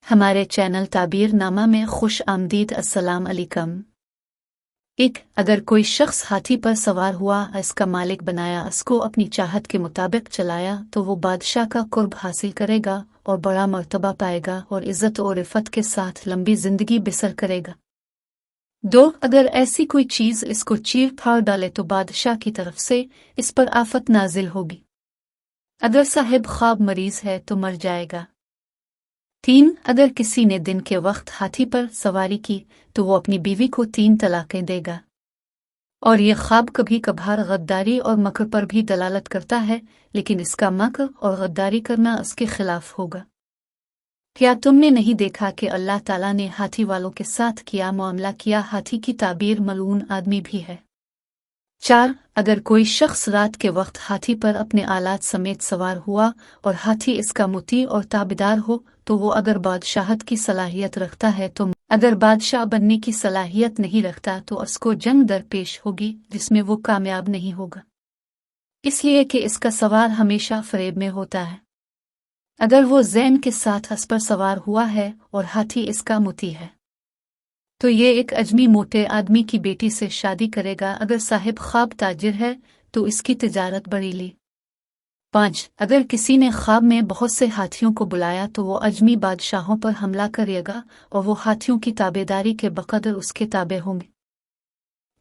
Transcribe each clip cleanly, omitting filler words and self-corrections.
हमारे चैनल ताबीर नामा में खुश आमदीद। अस्सलाम अलैकुम। अगर कोई शख्स हाथी पर सवार हुआ, इसका मालिक बनाया, इसको अपनी चाहत के मुताबिक चलाया, तो वो बादशाह का कुर्ब हासिल करेगा और बड़ा मर्तबा पाएगा और इज़्ज़त और इफ़्फ़त के साथ लंबी ज़िंदगी बसर करेगा। अगर ऐसी कोई चीज़ इसको चीर फाड़ डाले तो बादशाह की तरफ से इस पर आफत नाजिल होगी। अगर साहिब ख्वाब मरीज है तो मर जाएगा। 3 अगर किसी ने दिन के वक्त हाथी पर सवारी की तो वो अपनी बीवी को 3 तलाक़ें देगा। और ये ख्वाब कभी कभार गद्दारी और मकर पर भी दलालत करता है, लेकिन इसका मकर और गद्दारी करना उसके खिलाफ होगा। क्या तुमने नहीं देखा कि अल्लाह ताला ने हाथी वालों के साथ किया मामला किया? हाथी की ताबीर मलून आदमी भी है। 4 अगर कोई शख्स रात के वक्त हाथी पर अपने आलात समेत सवार हुआ और हाथी इसका मुती और ताबेदार हो, तो वो अगर बादशाहत की सलाहियत रखता है तो अगर बादशाह बनने की सलाहियत नहीं रखता तो उसको जंग दरपेश होगी जिसमें वो कामयाब नहीं होगा, इसलिए कि इसका सवार हमेशा फरेब में होता है। अगर वो ज़ैन के साथ हंस पर सवार हुआ है और हाथी इसका मुती है तो ये एक अजमी मोटे आदमी की बेटी से शादी करेगा। अगर साहिब ख्वाब ताजिर है तो इसकी तिजारत बढ़ेगी। 5 अगर किसी ने ख्वाब में बहुत से हाथियों को बुलाया तो वो अजमी बादशाहों पर हमला करेगा और वो हाथियों की ताबेदारी के बकदर उसके ताबे होंगे।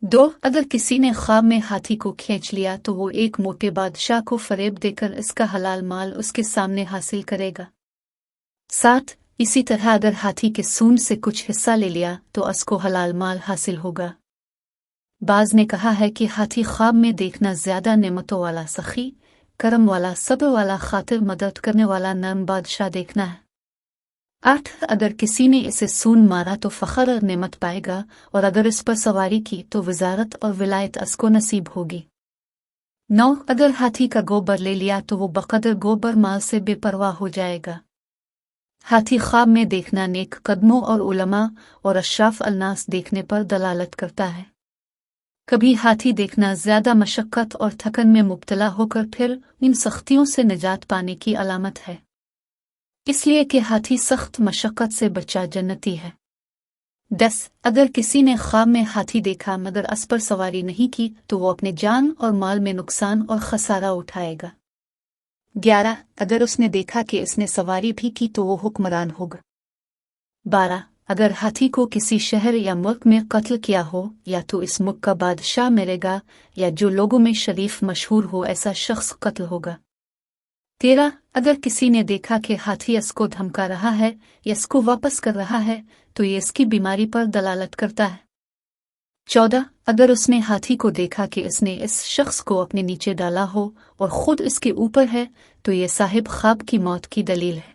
2 अगर किसी ने ख्वाब में हाथी को खींच लिया तो वो एक मोटे बादशाह को फरेब देकर इसका हलाल माल उसके सामने हासिल करेगा। 7 इसी तरह अगर हाथी के सूंड से कुछ हिस्सा ले लिया तो उसको हलाल माल हासिल होगा। बाज ने कहा है कि हाथी ख्वाब में देखना ज्यादा नेमतों वाला, सखी, करम वाला, सब्र वाला, खातिर मदद करने वाला नर्म बादशाह देखना है। 8 अगर किसी ने इसे सूंड मारा तो फखर और नेमत पाएगा, और अगर इस पर सवारी की तो वजारत और विलायत उसको नसीब होगी। 9 अगर हाथी का गोबर ले लिया तो वो बकदर गोबर माल से बेपरवाह हो जाएगा। हाथी ख्वाब में देखना नेक कदमों और उलमा और अशराफ अलनास देखने पर दलालत करता है। कभी हाथी देखना ज्यादा मशक्कत और थकन में मुब्तला होकर फिर इन सख्तियों से निजात पाने की अलामत है, इसलिए कि हाथी सख्त मशक्कत से बचा जन्नती है। 10 अगर किसी ने ख्वाब में हाथी देखा मगर अस पर सवारी नहीं की तो वो अपने जान और माल में नुकसान और खसारा उठाएगा। 11 अगर उसने देखा कि इसने सवारी भी की तो वो हुक्मरान होगा। 12 अगर हाथी को किसी शहर या मुल्क में कत्ल किया हो या तो इस मुल्क का बादशाह मरेगा या जो लोगों में शरीफ मशहूर हो ऐसा शख्स कत्ल होगा। 13 अगर किसी ने देखा कि हाथी इसको धमका रहा है या इसको वापस कर रहा है तो ये इसकी बीमारी पर दलालत करता है। 14 अगर उसने हाथी को देखा कि इसने इस शख्स को अपने नीचे डाला हो और खुद इसके ऊपर है तो ये साहिब ख्वाब की मौत की दलील है।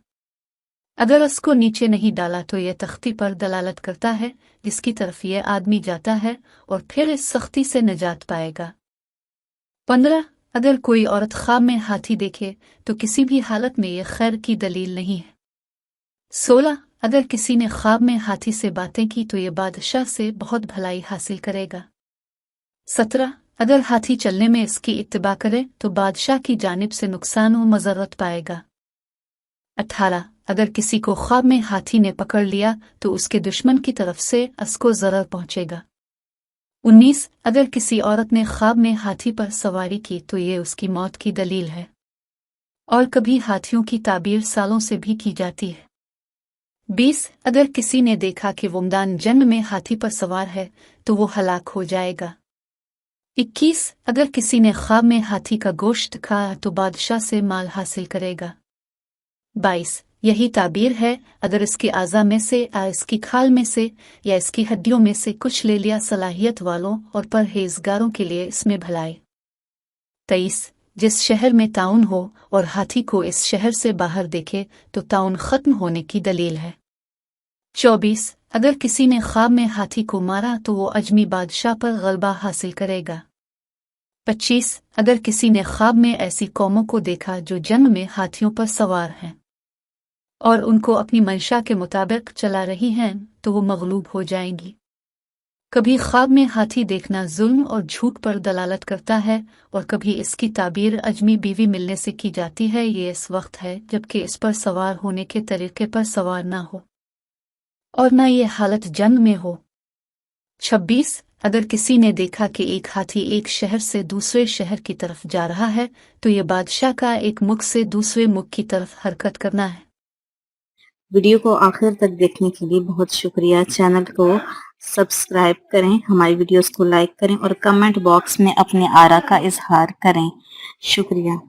अगर उसको नीचे नहीं डाला तो यह तख्ती पर दलालत करता है जिसकी तरफ यह आदमी जाता है और फिर इस सख्ती से निजात पाएगा। 15 अगर कोई औरत ख्वाब में हाथी देखे तो किसी भी हालत में यह खैर की दलील नहीं है। 16 अगर किसी ने ख्वाब में हाथी से बातें की तो यह बादशाह से बहुत भलाई हासिल करेगा। 17 अगर हाथी चलने में इसकी इत्तिबा करे तो बादशाह की जानिब से नुकसान और मज़रत पाएगा। 18 अगर किसी को ख्वाब में हाथी ने पकड़ लिया तो उसके दुश्मन की तरफ से उसको ज़रर पहुंचेगा। 19 अगर किसी औरत ने ख्वाब में हाथी पर सवारी की तो ये उसकी मौत की दलील है, और कभी हाथियों की ताबीर सालों से भी की जाती है। 20 अगर किसी ने देखा कि वो मैदान जंग में हाथी पर सवार है तो वो हलाक हो जाएगा। 21 अगर किसी ने ख्वाब में हाथी का गोश्त खाया तो बादशाह से माल हासिल करेगा। 22 यही ताबीर है अगर इसके आज़ा में से या इसकी खाल में से या इसकी हड्डियों में से कुछ ले लिया सलाहियत वालों और परहेजगारों के लिए इसमें भलाई। 23 जिस शहर में ताउन हो और हाथी को इस शहर से बाहर देखे तो ताउन खत्म होने की दलील है। 24 अगर किसी ने ख्वाब में हाथी को मारा तो वो अजमी बादशाह पर गलबा हासिल करेगा। 25 अगर किसी ने ख्वाब में ऐसी कौमों को देखा जो जंग में हाथियों पर सवार हैं और उनको अपनी मंशा के मुताबिक चला रही हैं तो वो मगलूब हो जाएंगी। कभी ख्वाब में हाथी देखना जुल्म और झूठ पर दलालत करता है और कभी इसकी ताबीर अजमी बीवी मिलने से की जाती है। ये इस वक्त है जबकि इस पर सवार होने के तरीके पर सवार ना हो। और न ये हालत जंग में हो। 26 अगर किसी ने देखा कि एक हाथी एक शहर से दूसरे शहर की तरफ जा रहा है तो ये बादशाह का एक मुख से दूसरे मुख की तरफ हरकत करना है। वीडियो को आखिर तक देखने के लिए बहुत शुक्रिया। चैनल को सब्सक्राइब करें, हमारी वीडियोस को लाइक करें और कमेंट बॉक्स में अपने आरा का इजहार करें। शुक्रिया।